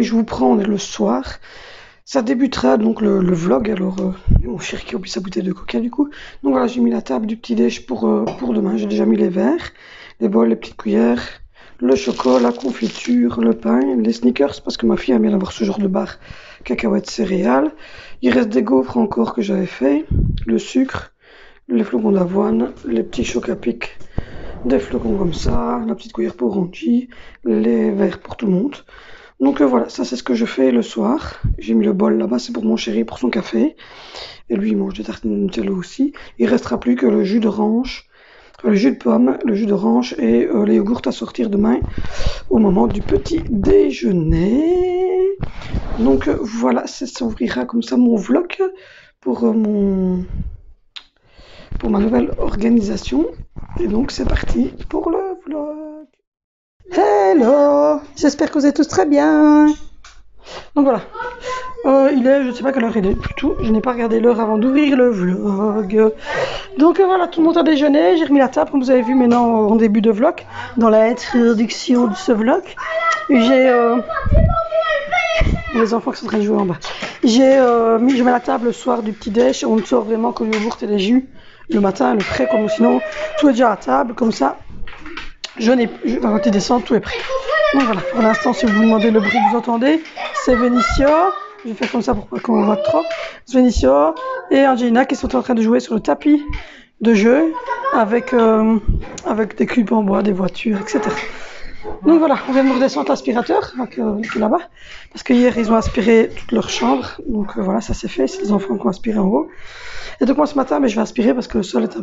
je vous prends le soir. Ça débutera donc le vlog. Alors, mon chéri qui a oublié sa bouteille de coca du coup. Donc voilà, j'ai mis la table du petit déj pour demain. J'ai déjà mis les verres, les bols, les petites cuillères, le chocolat, la confiture, le pain, les sneakers, parce que ma fille aime bien avoir ce genre de barre cacahuètes céréales. Il reste des gaufres encore que j'avais fait, le sucre, les flocons d'avoine, les petits chocs à pic, des flocons comme ça, la petite cuillère pour Randy, les verres pour tout le monde. Donc voilà, ça c'est ce que je fais le soir. J'ai mis le bol là-bas, c'est pour mon chéri, pour son café. Et lui, il mange des tartines de Nutella aussi. Il restera plus que le jus d'orange, le jus de pomme, le jus d'orange et les yogourts à sortir demain au moment du petit déjeuner. Donc voilà, ça s'ouvrira comme ça mon vlog pour ma nouvelle organisation. Et donc c'est parti pour le vlog. Hello, j'espère que vous êtes tous très bien. Donc voilà, il est, je ne sais pas quelle heure il est du tout, je n'ai pas regardé l'heure avant d'ouvrir le vlog. Donc voilà, tout le monde a déjeuné, j'ai remis la table comme vous avez vu maintenant en début de vlog, dans l'introduction de ce vlog. J'ai les enfants qui sont en train de jouer en bas. Je mets la table le soir du petit déj, on ne sort vraiment que le yogourt et les jus le matin, le frais, comme sinon tout est déjà à table, comme ça. Quand il descend, tout est prêt. Donc voilà, pour l'instant, si vous vous demandez le bruit que vous entendez, c'est Vénitia. Je vais faire comme ça pour pas qu'on voit trop. C'est Vénitia et Angelina qui sont en train de jouer sur le tapis de jeu avec des cubes en bois, des voitures, etc. Donc voilà, on vient de me redescendre l'aspirateur qui est là-bas. Parce que hier, ils ont aspiré toute leur chambre. Donc voilà, ça c'est fait. C'est les enfants qui ont aspiré en haut. Et donc moi ce matin, je vais aspirer parce que le sol est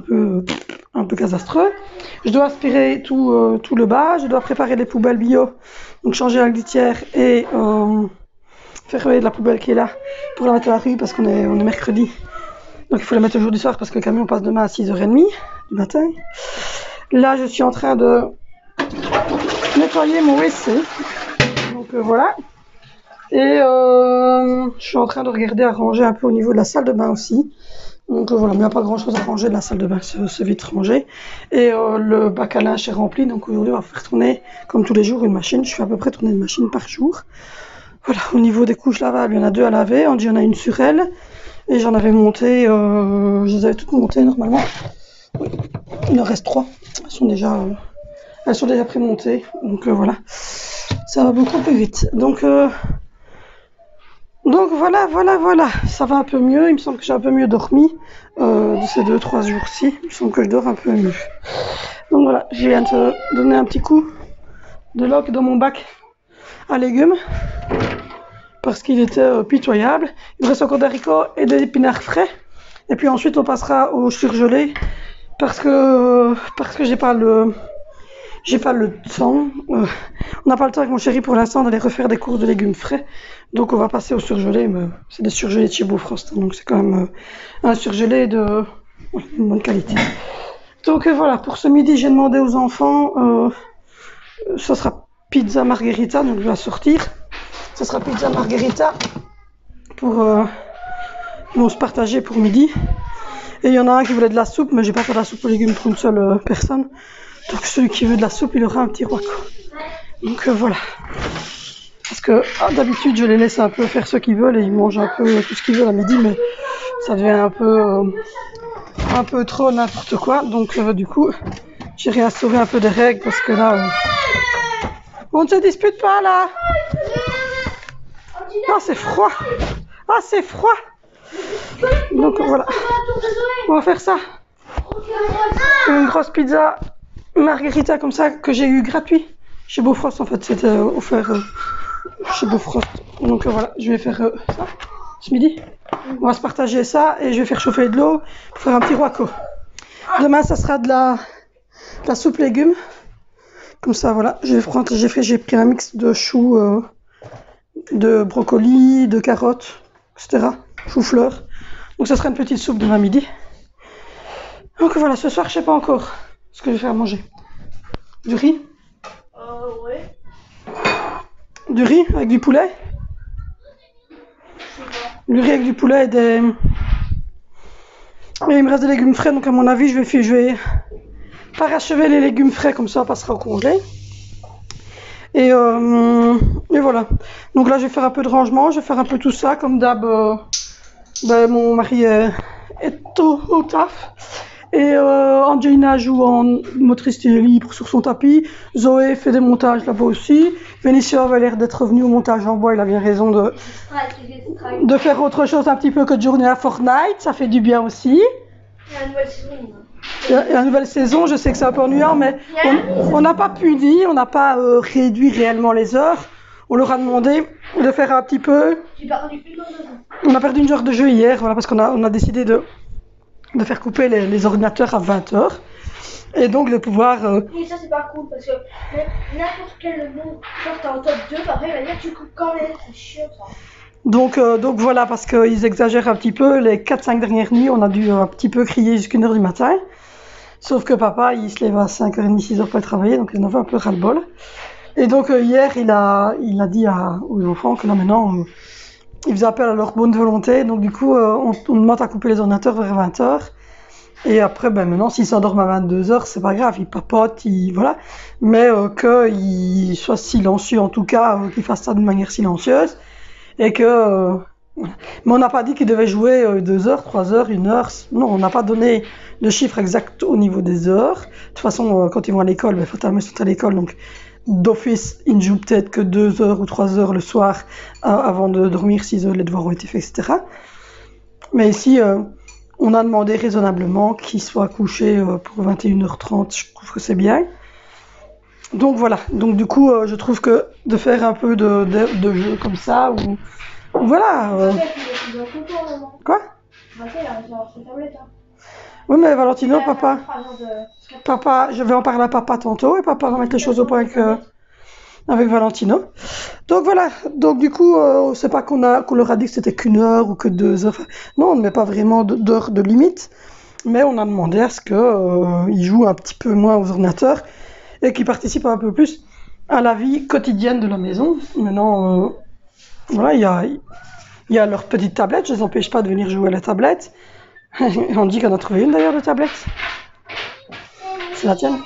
un peu casastreux. Je dois aspirer tout le bas. Je dois préparer les poubelles bio. Donc changer la litière et faire réveiller de la poubelle qui est là pour la mettre à la rue parce qu'on est mercredi. Donc il faut la mettre aujourd'hui soir parce que le camion passe demain à 6h30 du matin. Là, je suis en train de nettoyer mon WC. Donc voilà. Et je suis en train de regarder à ranger un peu au niveau de la salle de bain aussi. Donc voilà, mais il n'y a pas grand chose à ranger de la salle de bain, c'est vite rangé. Et le bac à linge est rempli, donc aujourd'hui on va faire tourner, comme tous les jours, une machine. Je fais à peu près tourner une machine par jour. Voilà, au niveau des couches lavables, il y en a 2 à laver. Andy en a une sur elle. Et j'en avais monté, je les avais toutes montées normalement. Oui, il en reste 3. Elles sont déjà pré-montées, donc voilà. Ça va beaucoup plus vite. Donc voilà, ça va un peu mieux, il me semble que j'ai un peu mieux dormi de ces 2-3 jours-ci, il me semble que je dors un peu mieux. Donc voilà, je viens de donner un petit coup de lock dans mon bac à légumes, parce qu'il était pitoyable. Il me reste encore des haricots et des épinards frais, et puis ensuite on passera au surgelé, parce que j'ai pas le temps, on n'a pas le temps avec mon chéri pour l'instant d'aller refaire des courses de légumes frais, donc on va passer au surgelé, mais c'est des surgelés de chez Beaufrost, donc c'est quand même un surgelé de bonne qualité. Donc voilà, pour ce midi j'ai demandé aux enfants, ça sera pizza margherita, donc je vais la sortir, ça sera pizza margherita pour vont se partager pour midi, et il y en a un qui voulait de la soupe, mais j'ai pas fait de la soupe aux légumes pour une seule personne. Donc celui qui veut de la soupe, il aura un petit roi. Donc voilà. Parce que d'habitude, je les laisse un peu faire ce qu'ils veulent et ils mangent un peu tout ce qu'ils veulent à midi, mais ça devient un peu trop n'importe quoi. Donc du coup, j'ai réinstauré un peu des règles parce que là, on ne se dispute pas là. Ah c'est froid. Ah c'est froid. Donc voilà. On va faire ça. Une grosse pizza margherita comme ça que j'ai eu gratuit chez Beaufrost, en fait c'était offert chez Beaufrost, donc voilà, je vais faire ça ce midi, on va se partager ça et je vais faire chauffer de l'eau pour faire un petit roaco. Demain ça sera de la soupe légumes, comme ça voilà, j'ai pris un mix de choux, de brocolis, de carottes, etc, chou-fleur, donc ça sera une petite soupe demain midi. Donc voilà, ce soir je sais pas encore ce que je vais faire à manger. Du riz? Ouais. Du riz avec du poulet? Du riz avec du poulet et des... Et il me reste des légumes frais, donc à mon avis je vais parachever les légumes frais, comme ça on passera au congé. Et voilà. Donc là, je vais faire un peu de rangement, je vais faire un peu tout ça. Comme d'hab, mon mari est au taf. Et Angelina joue en motricité libre sur son tapis. Zoé fait des montages là-bas aussi. Vénitia avait l'air d'être revenu au montage en bois. Il a bien raison de faire autre chose un petit peu que de journée à Fortnite. Ça fait du bien aussi. Il y a une nouvelle saison. Et la nouvelle saison, je sais que c'est un peu ennuyant, mais on n'a pas puni, on n'a pas réduit réellement les heures. On leur a demandé de faire un petit peu. J'ai perdu une heure de jeu. On a perdu une heure de jeu hier, voilà, parce qu'on a décidé de faire couper les ordinateurs à 20h. Et donc de pouvoir... Oui, ça c'est pas cool parce que n'importe quel nom sort en top 2, après il va dire que tu coupes quand même, c'est chiant ça. Donc voilà, parce qu'ils exagèrent un petit peu. Les 4-5 dernières nuits, on a dû un petit peu crier jusqu'à 1h du matin. Sauf que papa, il se lève à 5h30, 6h pour aller travailler, donc il en avait un peu ras-le-bol. Et donc hier, il a dit aux enfants que là maintenant, ils faisaient appel à leur bonne volonté. Donc du coup, on demande à couper les ordinateurs vers 20h. Et après, maintenant, s'ils s'endorment à 22h, c'est pas grave, ils papotent, voilà. Mais qu'ils soient silencieux, en tout cas, qu'ils fassent ça d'une manière silencieuse. Et que... Mais on n'a pas dit qu'ils devaient jouer 2 heures, 3 heures, 1 heure. Non, on n'a pas donné de chiffre exact au niveau des heures. De toute façon, quand ils vont à l'école, fatalement, ils sont à l'école. Donc, d'office, ils ne jouent peut-être que 2 heures ou 3 heures le soir avant de dormir, si les devoirs ont été faits, etc. Mais ici, on a demandé raisonnablement qu'ils soient couchés pour 21h30. Je trouve que c'est bien. Donc, voilà. Donc, du coup, je trouve que de faire un peu de jeu comme ça, ou... Voilà. Quoi? Oui, mais Valentino, papa, je vais en parler à papa tantôt et papa va mettre les choses au point avec Valentino. Donc voilà. Donc du coup, c'est pas qu'on leur a dit que c'était qu'1 heure ou que 2 heures. Non, on ne met pas vraiment d'heures de limite, mais on a demandé à ce qu'ils jouent un petit peu moins aux ordinateurs et qu'ils participent un peu plus à la vie quotidienne de la maison. Maintenant, voilà, il y a leur petite tablette, je ne les empêche pas de venir jouer à la tablette. On dit qu'on a trouvé une d'ailleurs de tablette. C'est la tienne.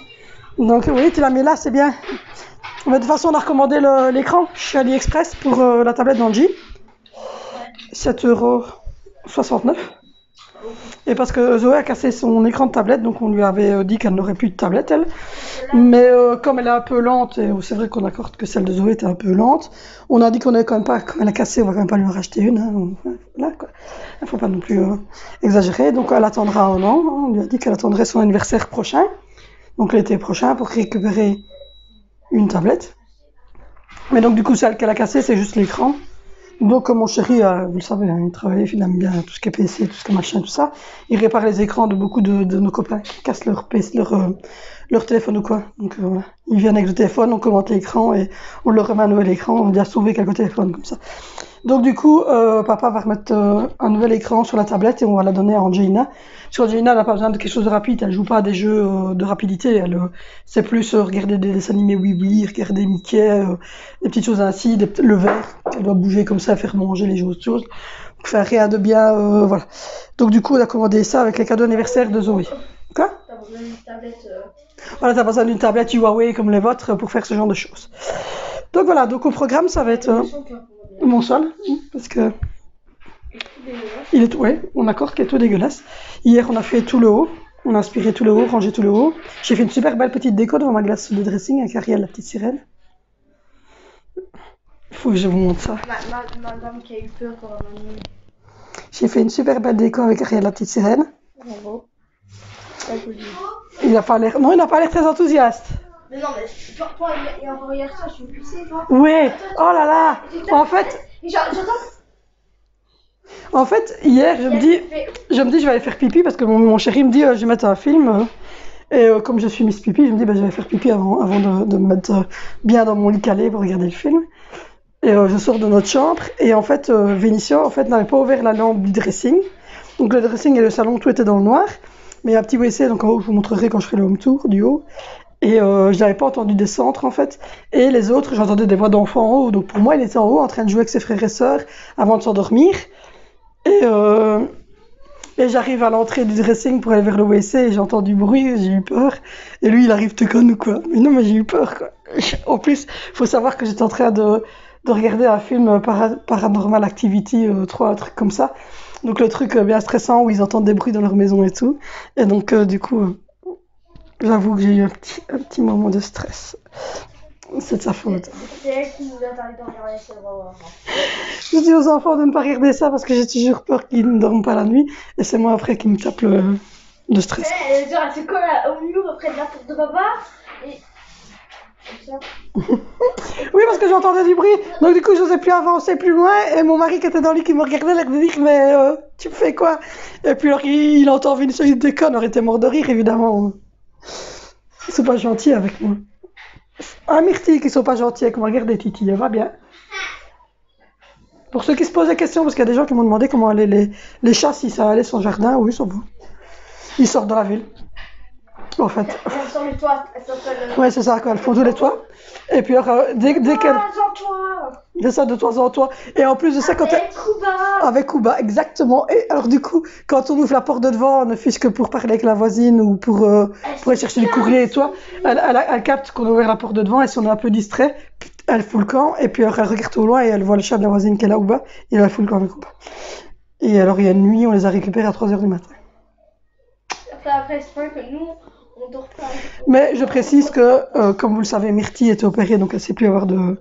Donc oui, tu l'as mis là, c'est bien. Mais de toute façon, on a recommandé l'écran chez AliExpress pour la tablette d'Angie. 7,69 €. Et parce que Zoé a cassé son écran de tablette, donc on lui avait dit qu'elle n'aurait plus de tablette, elle. Mais comme elle est un peu lente, et c'est vrai qu'on accorde que celle de Zoé était un peu lente, on a dit qu'on n'avait quand même pas, comme elle a cassé, on va quand même pas lui en racheter une. Hein, voilà, quoi. Il ne faut pas non plus exagérer. Donc elle attendra 1 an. Hein, on lui a dit qu'elle attendrait son anniversaire prochain, donc l'été prochain, pour récupérer une tablette. Mais donc du coup, celle qu'elle a cassée, c'est juste l'écran. Donc comme mon chéri, vous le savez, hein, il travaille, il aime bien tout ce qui est PC, tout ce qui est machin, tout ça. Il répare les écrans de beaucoup de nos copains qui cassent leur PC, leur téléphone ou quoi. Donc voilà, ils viennent avec le téléphone, on commente l'écran et on leur remet un nouvel écran, on dit à sauver quelques téléphones comme ça. Donc du coup, papa va remettre un nouvel écran sur la tablette et on va la donner à Angelina. Parce qu'Angelina n'a pas besoin de quelque chose de rapide, elle joue pas à des jeux de rapidité, elle c'est plus regarder des dessins animés oui, regarder Mickey, des petites choses ainsi, le verre, elle doit bouger comme ça, faire manger les autres choses. Faire rien de bien, voilà. Donc du coup, on a commandé ça avec les cadeaux d'anniversaire de Zoé. Quoi? T'as besoin d'une tablette. Voilà, t'as besoin d'une tablette Huawei comme les vôtres pour faire ce genre de choses. Donc voilà, donc au programme, ça va être mon sol, parce que il est on accorde qu'il est tout dégueulasse. Hier, on a fait tout le haut, on a aspiré tout le haut, rangé tout le haut. J'ai fait une super belle petite déco devant ma glace de dressing avec Ariel, la petite sirène. Il faut que je vous montre ça. Madame qui a eu peur pour la nuit. J'ai fait une super belle déco avec Ariel, la petite sirène. Bravo. Il n'a pas l'air très enthousiaste. Mais non, mais toi, il y a encore hier ça, je suis pissée, toi. Ouais, oh là là. En fait, hier, je me dis, je vais aller faire pipi parce que mon chéri me dit, je vais mettre un film. Et comme je suis Miss Pipi, je me dis, je vais faire pipi avant de me mettre bien dans mon lit calé pour regarder le film. Et je sors de notre chambre et en fait, Vénitia n'avait pas ouvert la lampe du dressing. Donc le dressing et le salon, tout était dans le noir. Mais il y a un petit WC, donc en haut, je vous montrerai quand je ferai le home tour du haut. Et je l'avais pas entendu descendre en fait. Et les autres, j'entendais des voix d'enfants en haut. Donc pour moi, il était en haut en train de jouer avec ses frères et sœurs avant de s'endormir. Et j'arrive à l'entrée du dressing pour aller vers le WC et j'entends du bruit, j'ai eu peur. Et lui, il arrive tout con ou quoi. Mais non, mais j'ai eu peur quoi. En plus, il faut savoir que j'étais en train de regarder un film Paranormal Activity 3, un truc comme ça. Donc le truc bien stressant où ils entendent des bruits dans leur maison et tout. Et donc du coup, j'avoue que j'ai eu un petit moment de stress. C'est de sa faute. C'est elle qui nous interdit de regarder ces bras. Je dis aux enfants de ne pas regarder ça parce que j'ai toujours peur qu'ils ne dorment pas la nuit. Et c'est moi après qui me tape le stress. Elle se colle au mur près de la porte de papa. Et... comme ça. Oui, parce que j'entendais du bruit. Donc du coup, je n'osais plus avancer plus loin. Et mon mari qui était dans le lit qui me regardait, il me dit mais tu me fais quoi? Et puis alors, il entend Vinicius, il déconne. Il était mort de rire, évidemment. Ils sont pas gentils avec moi. Ah, Myrtille, qui sont pas gentils avec moi. Regardez, Titi, elle va bien. Pour ceux qui se posent des questions, parce qu'il y a des gens qui m'ont demandé comment allaient les chats, si ça allait son jardin, oui, ça va. Ils sortent dans la ville. En fait. Elle sort les toits. Ouais, c'est ça, quoi. Elles font tous les toits. Et puis, alors, dès qu'elles. C'est ça, de toit en toit. Et en plus de ça, quand avec Kuba. Avec Kuba, exactement. Et alors, du coup, quand on ouvre la porte de devant, ne fût-ce que pour parler avec la voisine ou pour aller chercher du courrier et toi, elle capte qu'on a ouvert la porte de devant et si on est un peu distrait, elle fout le camp. Et puis, alors, elle regarde au loin et elle voit le chat de la voisine qui est là ou bas. Et elle fout le camp avec Kuba. Et alors, il y a une nuit, on les a récupérés à 3h du matin. Après, c'est vrai que nous, on dort pas. Mais je précise que, comme vous le savez, Myrtille était opérée, donc elle ne sait plus avoir de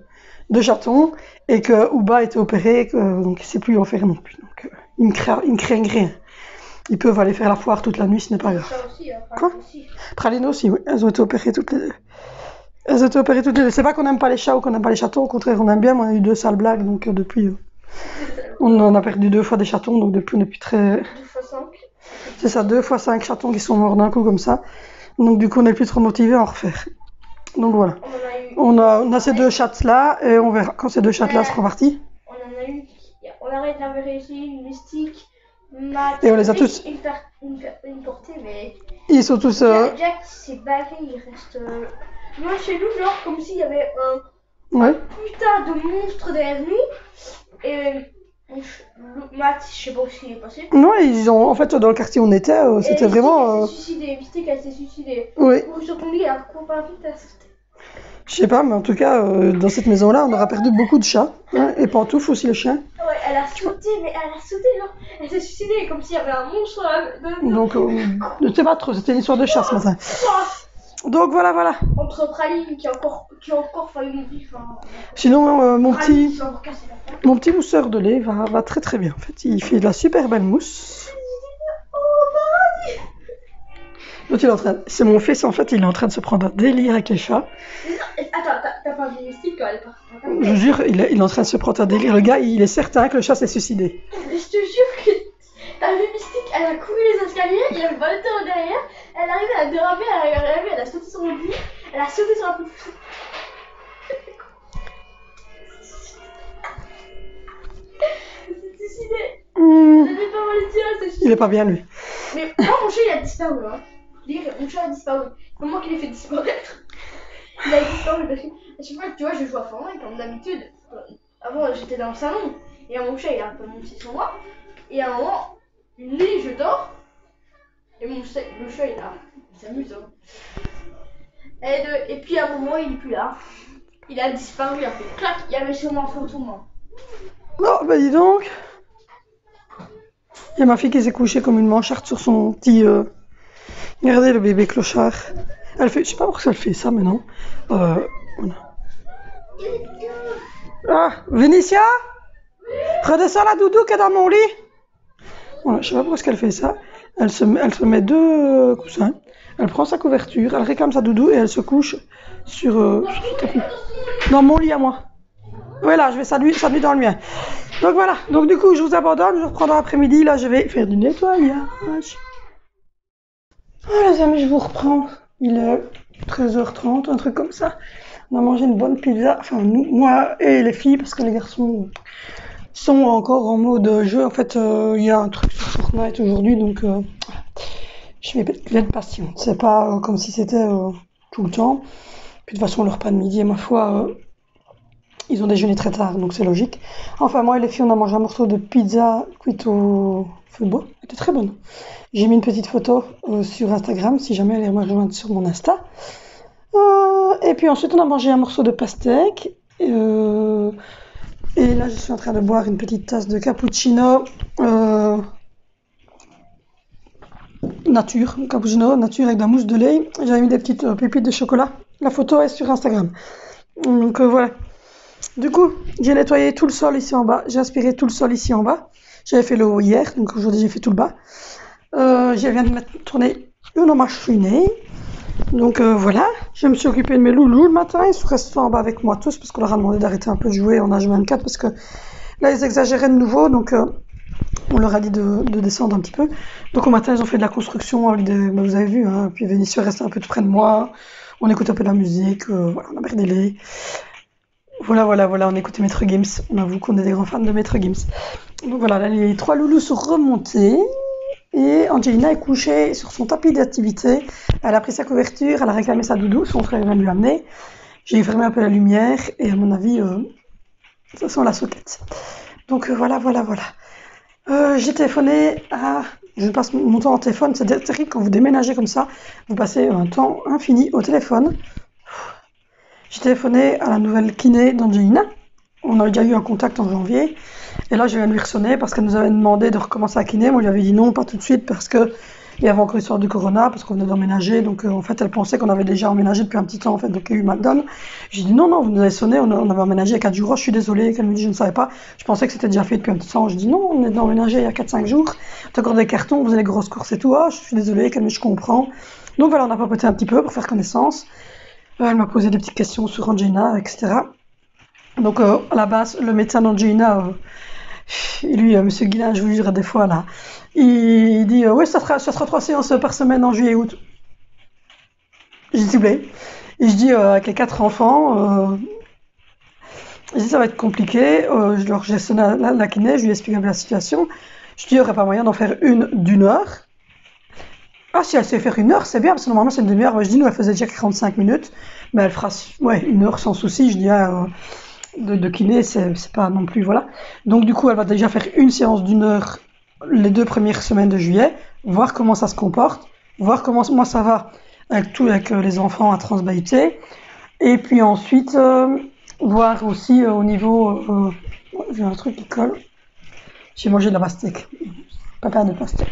chatons, et que Uba était opéré, donc il ne sait plus en faire non plus. Donc ils ne craignent rien. Ils peuvent aller faire la foire toute la nuit, ce n'est pas grave. Ça aussi, Quoi aussi. Praline aussi, oui. Elles ont été opérées toutes les deux. Elles ont été opérées toutes les deux. C'est pas qu'on n'aime pas les chats ou qu'on n'aime pas les chatons, au contraire, on aime bien, mais on a eu 2 sales blagues, donc depuis... on en a perdu 2 fois des chatons, donc depuis on n'est plus très... 2 fois 5. C'est ça, 2 fois 5 chatons qui sont morts d'un coup comme ça. Donc du coup on n'est plus trop motivé à en refaire. Donc voilà. On a ces 2 chattes là et on verra quand ces 2 chattes là seront parties. On en a eu, on arrête la vérité, une mystique, Matt, et on les a tous. Une portée, mais. Ils sont tous. Jack s'est barré, il reste. Moi chez nous, genre comme s'il y avait un putain de monstre derrière nous. Et. Matt, je sais pas où il est passé. Non, ils ont. En fait, dans le quartier où on était, c'était vraiment. Elle s'est suicidée, Mystique, elle s'est suicidée. Oui. Sur ton lit, elle a couru par la fenêtre, elle a sauté. Je sais pas, mais en tout cas, dans cette maison-là, on aura perdu beaucoup de chats. Hein, et Pantouf aussi, le chien. Ouais, elle a sauté, mais elle a sauté, genre. Elle s'est suicidée, comme s'il y avait un monstre là. Donc, je sais pas trop, c'était une histoire de chat ce matin. Donc voilà, voilà. Entre Praline qui a encore failli mourir. Sinon, mon petit mousseur de lait va très très bien. En fait, il fait de la super belle mousse. Donc, c'est mon fils, en fait, il est en train de se prendre un délire avec les chats. Attends, t'as pas vu Mystique quand elle est partie? Je jure, il est en train de se prendre un délire. Le gars, il est certain que le chat s'est suicidé. Je te jure que t'as vu Mystique, elle a couru les escaliers, il a volé en derrière, elle arrive à déraper, elle a sauté sur le lit, elle a sauté sur la petite. Elle s'est suicidée. Elle avait pas mal de tir, elle s'est suicidée. Il est pas bien, lui. Mais moi, mon chat, il a disparu. Hein. Mon chat a disparu. C'est moi qui l'ai fait disparaître. Il a disparu parce que, à chaque fois, tu vois, je joue à Fortnite comme d'habitude. Avant, j'étais dans le salon. Et mon chat, il a un peu monté sur moi. Et à un moment, une nuit, je dors. Et le chat, il s'amuse. Hein. Et puis à un moment, il est plus là. Il a disparu, il a fait clac. Il y avait sûrement un fantôme. Oh, bah dis donc. Il y a ma fille qui s'est couchée comme une mancharde sur son petit... Regardez le bébé clochard. Elle fait... Je sais pas pourquoi elle fait ça maintenant. Voilà. Ah, Vénitia, redescends la doudou qui est dans mon lit. Voilà, je sais pas pourquoi elle fait ça. Elle se met 2 coussins. Elle prend sa couverture, elle réclame sa doudou et elle se couche sur le tapis. Dans mon lit à moi. Voilà, je vais sa nuit dans le mien. Donc voilà, donc du coup je vous abandonne, je reprends dans l'après-midi, là je vais faire du nettoyage. Voilà les amis, je vous reprends, il est 13h30, un truc comme ça. On a mangé une bonne pizza, enfin moi et les filles, parce que les garçons sont encore en mode jeu. En fait, il y a un truc sur Fortnite aujourd'hui, donc je vais être patiente. C'est pas comme si c'était tout le temps. Puis de toute façon, le repas de midi, ma foi... ils ont déjeuné très tard, donc c'est logique. Enfin, moi et les filles, on a mangé un morceau de pizza cuite au feu de bois. Elle était très bonne. J'ai mis une petite photo sur Instagram, si jamais elle est me rejoindre sur mon Insta. Et puis ensuite, on a mangé un morceau de pastèque. Et là, je suis en train de boire une petite tasse de cappuccino cappuccino nature avec de la mousse de lait. J'avais mis des petites pépites de chocolat. La photo est sur Instagram. Donc voilà. Du coup, j'ai nettoyé tout le sol ici en bas. J'ai aspiré tout le sol ici en bas. J'avais fait le haut hier, donc aujourd'hui j'ai fait tout le bas. Je viens de mettre tourner une machine. Donc voilà, je me suis occupée de mes loulous le matin. Ils sont restés en bas avec moi tous parce qu'on leur a demandé d'arrêter un peu de jouer en H24 parce que là ils exagéraient de nouveau. Donc on leur a dit de descendre un petit peu. Donc au matin ils ont fait de la construction avec des... vous avez vu, hein, puis Vénitieux restait un peu tout près de moi. On écoute un peu de la musique, voilà, on a merdé les... Voilà, on écoutait Maître Gims. On avoue qu'on est des grands fans de Maître Gims. Donc voilà, là, les 3 loulous sont remontés. Et Angelina est couchée sur son tapis d'activité. Elle a pris sa couverture, elle a réclamé sa doudou. Son frère vient lui amener. J'ai fermé un peu la lumière. Et à mon avis, ça sent la soquette. Donc voilà. J'ai téléphoné à... Je passe mon temps au téléphone. C'est terrible quand vous déménagez comme ça. Vous passez un temps infini au téléphone. J'ai téléphoné à la nouvelle kiné d'Angelina. On a déjà eu un contact en janvier. Et là, je viens de lui ressonner parce qu'elle nous avait demandé de recommencer à kiné. Moi, je lui avais dit non, pas tout de suite parce qu'il y avait encore l'histoire du corona, parce qu'on venait d'emménager. Donc, en fait, elle pensait qu'on avait déjà emménagé depuis un petit temps, en fait, donc il y a eu McDonald's. J'ai dit non, vous nous avez sonné, on avait emménagé il y a 4 jours. Oh, je suis désolée. Qu'elle me dit, je ne savais pas. Je pensais que c'était déjà fait depuis un petit temps. Je dis non, on est emménagé il y a 4-5 jours. T'as encore des cartons, vous avez les grosses courses et tout. Oh, je suis désolée. Qu'elle me dit, je comprends. Donc voilà, on a papoté un petit peu pour faire connaissance. Elle m'a posé des petites questions sur Angelina, etc. Donc, à la base, le médecin d'Angelina, lui, monsieur Guillain, je vous jure, des fois, là, il dit oui, ça sera 3 séances par semaine en juillet et août. J'ai dit, s'il vous plaît. Et je dis, avec les 4 enfants, je dis, ça va être compliqué. Alors, j'ai sonné à la kiné, je lui ai expliqué un peu la situation. Je dis, il n'y aurait pas moyen d'en faire une d'une heure. Ah, si elle sait faire 1 heure, c'est bien, parce que normalement c'est une demi-heure. Moi, je dis, nous, elle faisait déjà 45 minutes, mais elle fera 1 heure sans souci. Je dis, de kiné, c'est pas non plus, voilà. Donc, du coup, elle va déjà faire une séance d'1 heure les 2 premières semaines de juillet, voir comment ça se comporte, voir comment moi ça va avec les enfants à transbaïté, et puis ensuite, voir aussi au niveau. J'ai un truc qui colle. J'ai mangé de la pastèque. Papa de pastèque.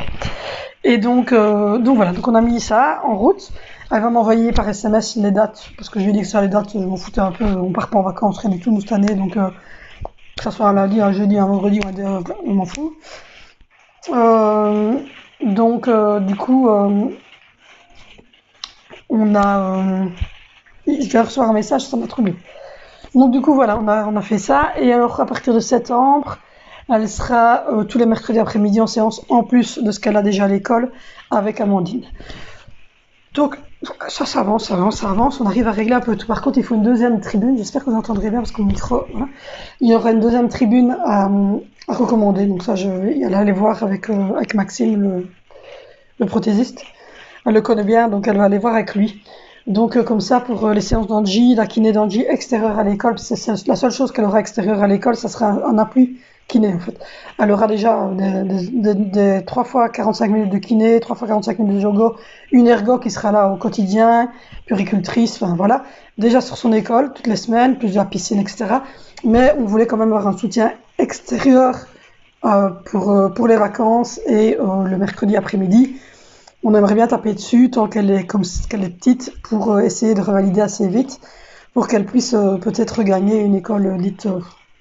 Et donc voilà, donc on a mis ça en route. Elle va m'envoyer par SMS les dates, parce que je lui ai dit que ça, les dates, je m'en foutais un peu, on part pas en vacances, rien du tout, nous, cette année, donc que ça soit un lundi, un jeudi, un vendredi, on m'en fout. Donc, du coup, on a... je viens de recevoir un message, ça m'a troublé. Donc, du coup, voilà, on a fait ça, et alors, à partir de septembre, elle sera tous les mercredis après-midi en séance, en plus de ce qu'elle a déjà à l'école, avec Amandine. Donc, ça avance. On arrive à régler un peu tout. Par contre, il faut une deuxième tribune. J'espère que vous entendrez bien parce que mon micro, voilà. Il y aura une deuxième tribune à recommander. Donc ça, je vais aller voir avec Maxime, le prothésiste. Elle le connaît bien, donc elle va aller voir avec lui. Donc comme ça, pour les séances d'Angie, la kiné d'Angie extérieure à l'école, c'est la seule chose qu'elle aura extérieure à l'école, ça sera un appui kiné en fait. Elle aura déjà des 3 fois 45 minutes de kiné, 3 fois 45 minutes de yoga, une ergo qui sera là au quotidien, puricultrice, enfin voilà, déjà sur son école toutes les semaines, plus de la piscine, etc. Mais on voulait quand même avoir un soutien extérieur pour les vacances et le mercredi après-midi. On aimerait bien taper dessus tant qu'elle est petite pour essayer de revalider assez vite pour qu'elle puisse peut-être regagner une école dite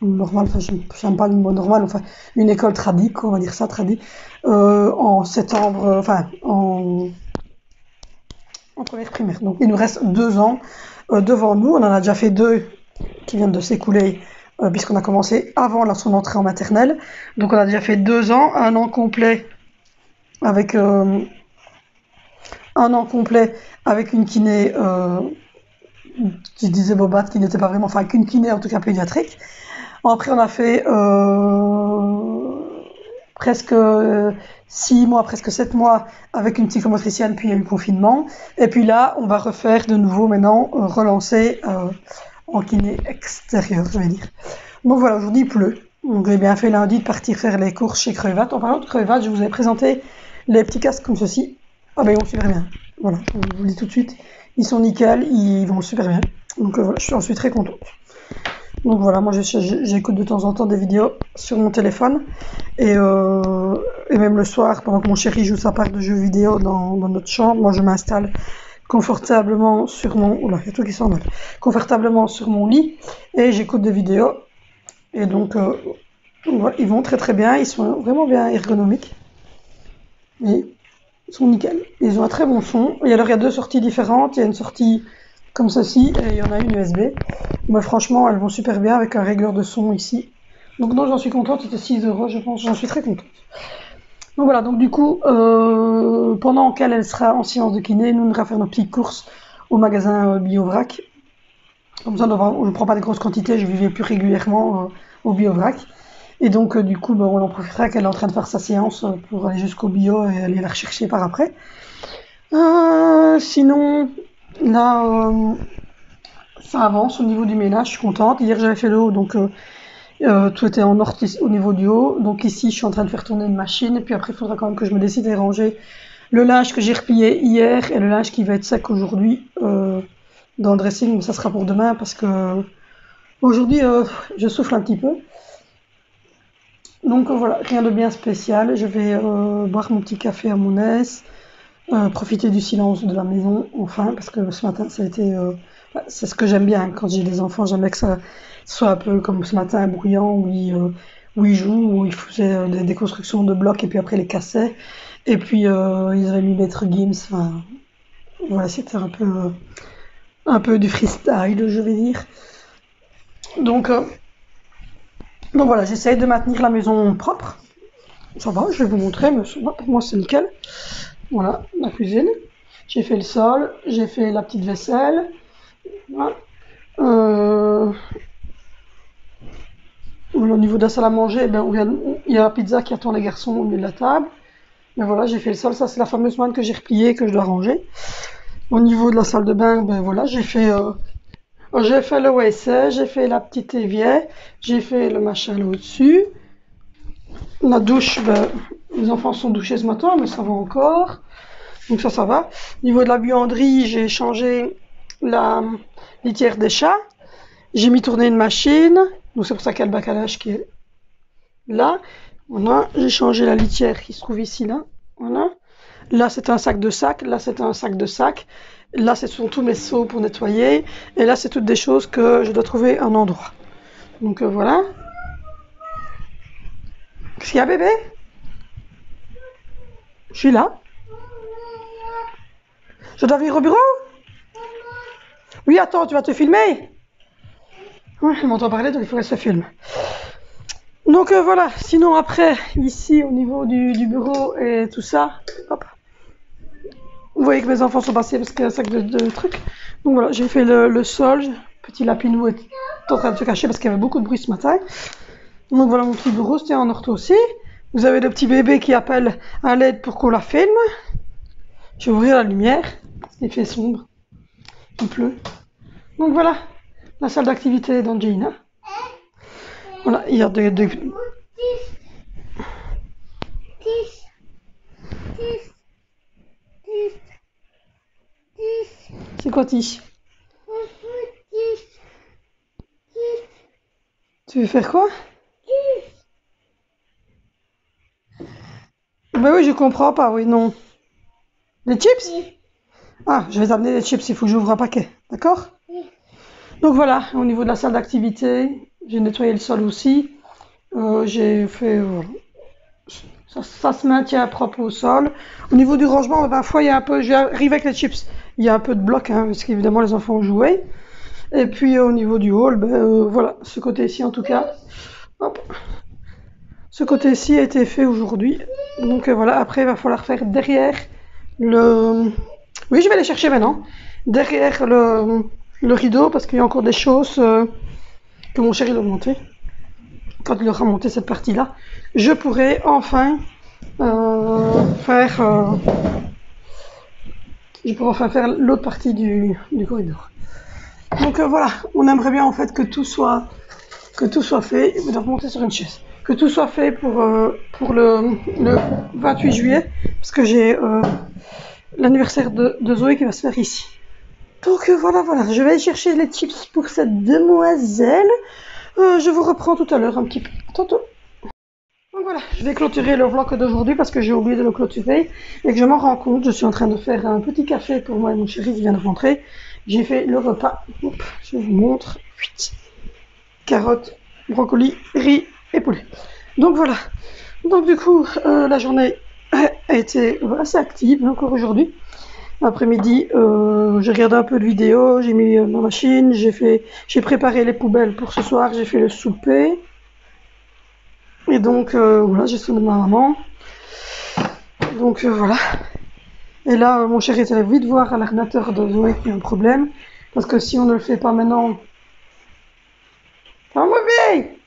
normale, enfin j'aime pas le mot normal, enfin une école tradie, on va dire ça, tradie, en septembre, enfin en première primaire. Donc il nous reste 2 ans devant nous, on en a déjà fait 2 qui viennent de s'écouler puisqu'on a commencé avant son entrée en maternelle. Donc on a déjà fait 2 ans, 1 an complet avec une kiné qui disait Bobat, qui n'était pas vraiment, enfin qu'une kiné en tout cas pédiatrique. Après on a fait presque 6 mois, presque 7 mois avec une psychomotricienne, puis il y a eu le confinement. Et puis là, on va refaire de nouveau maintenant, relancer en kiné extérieure, je vais dire. Donc voilà, aujourd'hui il pleut. Donc j'ai bien fait lundi de partir faire les courses chez Creuvat. En parlant de Creuvat, je vous ai présenté les petits casques comme ceci. Ah ben ils vont super bien. Voilà, je vous le dis tout de suite. Ils sont nickel, ils vont super bien. Donc voilà, j'en suis très contente. Donc voilà, moi j'écoute de temps en temps des vidéos sur mon téléphone et même le soir, pendant que mon chéri joue sa part de jeux vidéo dans notre chambre, moi je m'installe confortablement sur mon... Oula, il y a tout qui s'en va. Confortablement sur mon lit et j'écoute des vidéos. Et donc, voilà, ils vont très très bien, ils sont vraiment bien ergonomiques. Et ils sont nickel. Ils ont un très bon son. Et alors il y a deux sorties différentes, il y a une sortie comme ceci et il y en a une USB. Mais franchement, elles vont super bien avec un régleur de son ici. Donc non, j'en suis contente, c'était 6 € je pense, j'en suis très contente. Donc voilà, donc du coup, pendant qu'elle sera en séance de kiné, nous on ira faire nos petites courses au magasin BioVrac. Comme ça, je ne prends pas des grosses quantités, je vivais plus régulièrement au BioVrac. Et donc du coup, on en profitera qu'elle est en train de faire sa séance pour aller jusqu'au bio et aller la rechercher par après. Sinon, là, ça avance au niveau du ménage, je suis contente. Hier j'avais fait le haut, donc tout était en ordre au niveau du haut. Donc ici je suis en train de faire tourner une machine. Et puis après il faudra quand même que je me décide à ranger le linge que j'ai replié hier et le linge qui va être sec aujourd'hui dans le dressing. Mais ça sera pour demain parce que aujourd'hui je souffle un petit peu. Donc voilà, rien de bien spécial. Je vais boire mon petit café à mon aise, profiter du silence de la maison, enfin, parce que ce matin ça a été... c'est ce que j'aime bien quand j'ai des enfants, j'aime bien que ça soit un peu comme ce matin, bruyant, où ils jouent, où ils faisaient des constructions de blocs et puis après les cassaient. Et puis ils avaient mis Maître Gims, enfin, voilà, c'était un peu du freestyle, je vais dire. Donc voilà, j'essaye de maintenir la maison propre. Ça va, je vais vous montrer, mais pour moi c'est nickel. Voilà, la cuisine. J'ai fait le sol, j'ai fait la petite vaisselle. Voilà. Au niveau de la salle à manger, il y a la pizza qui attend les garçons au milieu de la table. Mais voilà, j'ai fait le sol, ça c'est la fameuse manne que j'ai repliée, que je dois ranger. Au niveau de la salle de bain, voilà, j'ai fait le WC, j'ai fait la petite évier, j'ai fait le machin là au-dessus. La douche, les enfants sont douchés ce matin, mais ça va encore. Donc ça va. Au niveau de la buanderie, j'ai changé la litière des chats. J'ai mis tourner une machine. Donc c'est pour ça qu'il y a le bac à linge qui est là. Voilà. J'ai changé la litière qui se trouve ici, là. Voilà. Là, c'est un sac de sac. Là, c'est un sac de sac. Là, ce sont tous mes seaux pour nettoyer. Et là, c'est toutes des choses que je dois trouver un endroit. Donc voilà. Qu'est-ce qu'il y a, bébé? Je suis là. Je dois venir au bureau? Oui, attends, tu vas te filmer? Ouais, elle m'entend parler, donc il faut qu'elle se filme. Donc voilà, sinon après, ici au niveau du bureau et tout ça, hop. Vous voyez que mes enfants sont passés parce qu'il y a un sac de trucs. Donc voilà, j'ai fait le sol, petit lapinou est en train de se cacher parce qu'il y avait beaucoup de bruit ce matin. Donc voilà mon petit bureau, c'était en ortho aussi. Vous avez le petit bébé qui appelle à l'aide pour qu'on la filme. Je vais ouvrir la lumière, parce qu'il fait sombre, il pleut. Donc voilà, la salle d'activité d'Angelina. Voilà, il y a des... C'est quoi Tish? Tu veux faire quoi? Ben oui, je comprends pas, oui, non. Les chips? Ah, je vais t'amener les chips, il faut que j'ouvre un paquet, d'accord? Donc voilà, au niveau de la salle d'activité, j'ai nettoyé le sol aussi. J'ai fait... ça se maintient propre au sol. Au niveau du rangement, parfois il y a un peu... Je vais arriver avec les chips. Il y a un peu de bloc, hein, parce qu'évidemment les enfants ont joué. Et puis au niveau du hall, voilà, ce côté-ci en tout cas. Hop. Ce côté-ci a été fait aujourd'hui. Donc voilà, après il va falloir faire derrière le... Oui, je vais les chercher maintenant. Derrière le rideau, parce qu'il y a encore des choses que mon chéri doit monter. Quand il aura monté cette partie-là, je pourrai enfin faire l'autre partie du corridor. Donc voilà, on aimerait bien en fait que tout soit fait. Je vais remonter sur une chaise. Que tout soit fait pour le 28 juillet, parce que j'ai l'anniversaire de Zoé qui va se faire ici. Donc voilà, je vais aller chercher les chips pour cette demoiselle. Je vous reprends tout à l'heure un petit peu. Tantôt. Donc voilà, je vais clôturer le vlog d'aujourd'hui parce que j'ai oublié de le clôturer et que je m'en rends compte. Je suis en train de faire un petit café pour moi et mon chéri qui vient de rentrer. J'ai fait le repas. Hop, je vous montre. Carottes, brocolis, riz et poulet. Donc voilà. Donc du coup, la journée a été assez active encore aujourd'hui. Après-midi, j'ai regardé un peu de vidéos, j'ai mis ma machine, j'ai préparé les poubelles pour ce soir, j'ai fait le souper. Et donc voilà, j'ai sonné ma maman. Donc voilà. Et là, mon chéri est allé vite voir à l'ordinateur de Zoé qu'il y a un problème. Parce que si on ne le fait pas maintenant... Ah, mauvais!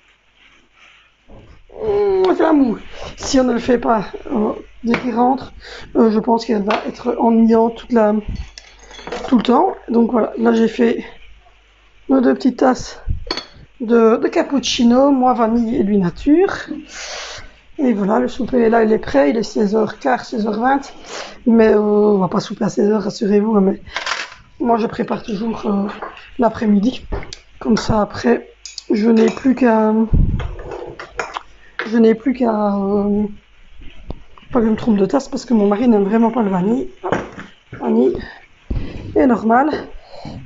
C'est la moue. Si on ne le fait pas dès qu'il rentre, je pense qu'elle va être ennuyante tout le temps. Donc voilà, là j'ai fait nos 2 petites tasses de cappuccino, moi vanille et lui nature. Et voilà, le souper là il est prêt, il est 16h15, 16h20. Mais on va pas souper à 16h, rassurez-vous. Hein, mais moi je prépare toujours l'après-midi. Comme ça après, je n'ai plus qu'à... pas que je me trompe de tasse parce que mon mari n'aime vraiment pas le vanille. Vanille est normal.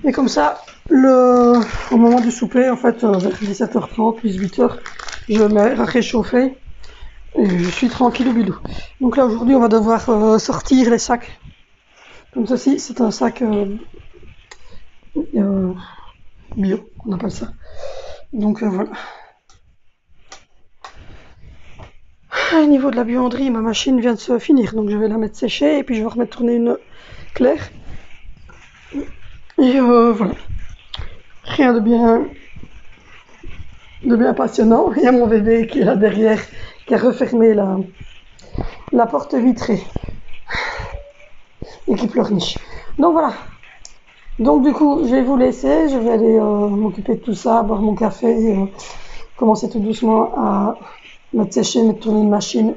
Et comme ça, au moment du souper, en fait, vers 17h30, 18h, je mets à réchauffer. Et je suis tranquille au bidou. Donc là, aujourd'hui, on va devoir sortir les sacs. Comme ceci, c'est un sac bio, on appelle ça. Donc voilà. Au niveau de la buanderie, ma machine vient de se finir, donc je vais la mettre sécher et puis je vais remettre tourner une claire. Et voilà. Rien de bien passionnant. Il y a mon bébé qui est là derrière, qui a refermé la porte vitrée et qui pleurniche. Donc voilà. Donc du coup, je vais vous laisser. Je vais aller m'occuper de tout ça, boire mon café, commencer tout doucement à mettre sécher, mettre tourner une machine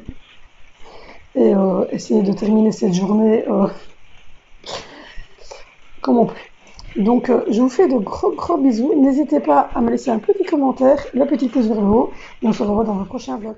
et essayer de terminer cette journée comme on peut. Donc je vous fais de gros bisous. N'hésitez pas à me laisser un petit commentaire, le petit pouce vers le haut et on se revoit dans un prochain vlog.